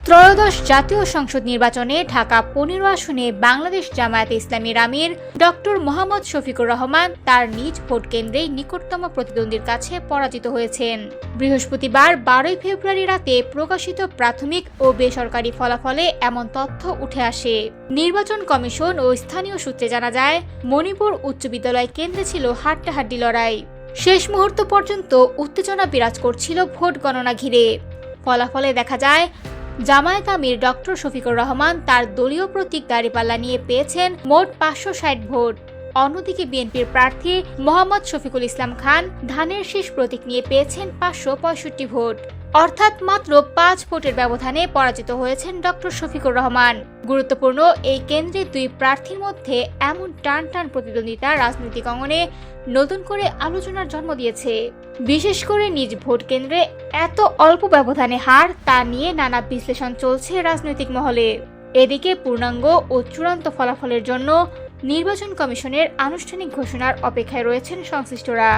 ত্রয়োদশ জাতীয় সংসদ নির্বাচনে ঢাকা ১৫ আসনে বাংলাদেশ জামায়াতে ইসলামীর আমির ডক্টর মোহাম্মদ শফিকুর রহমান তার নিজ ভোট কেন্দ্রেই নিকটতম প্রতিদ্বন্দ্বীর কাছে পরাজিত হয়েছেন। বৃহস্পতিবার ১২ ফেব্রুয়ারি রাতে প্রকাশিত প্রাথমিক ও বেসরকারি ফলাফলে এমন তথ্য উঠে আসে। নির্বাচন কমিশন ও স্থানীয় সূত্রে জানা যায়, মণিপুর উচ্চ বিদ্যালয় কেন্দ্রে ছিল হাড্ডাহাড্ডি লড়াই। শেষ মুহূর্ত পর্যন্ত উত্তেজনা বিরাজ করছিল ভোট গণনা ঘিরে। ফলাফলে দেখা যায়, জামায়াত আমির ডক্টর শফিকুর রহমান তার দলীয় প্রতীক দাঁড়িপাল্লা নিয়ে পেয়েছেন মোট ৫৬০ ভোট। অন্যদিকে বিএনপির প্রার্থী মোহাম্মদ শফিকুল ইসলাম খান ধানের শীষ প্রতীক নিয়ে পেয়েছেন ৫৬৫ ভোট। অর্থাৎ মাত্র ৫ ভোটের ব্যবধানে পরাজিত হয়েছেন ডক্টর শফিকুর রহমান। গুরুত্বপূর্ণ এই কেন্দ্রে দুই প্রার্থীর মধ্যে এমন টান টান প্রতিদ্বন্দ্বিতা রাজনৈতিক অঙ্গনে নতুন করে আলোচনার জন্ম দিয়েছে। বিশেষ করে নিজ ভোট কেন্দ্রে এত অল্প ব্যবধানে হার তা নিয়ে নানা বিশ্লেষণ চলছে রাজনৈতিক মহলে। এদিকে পূর্ণাঙ্গ ও চূড়ান্ত ফলাফলের জন্য নির্বাচন কমিশনের আনুষ্ঠানিক ঘোষণার অপেক্ষায় রয়েছেন সংশ্লিষ্টরা।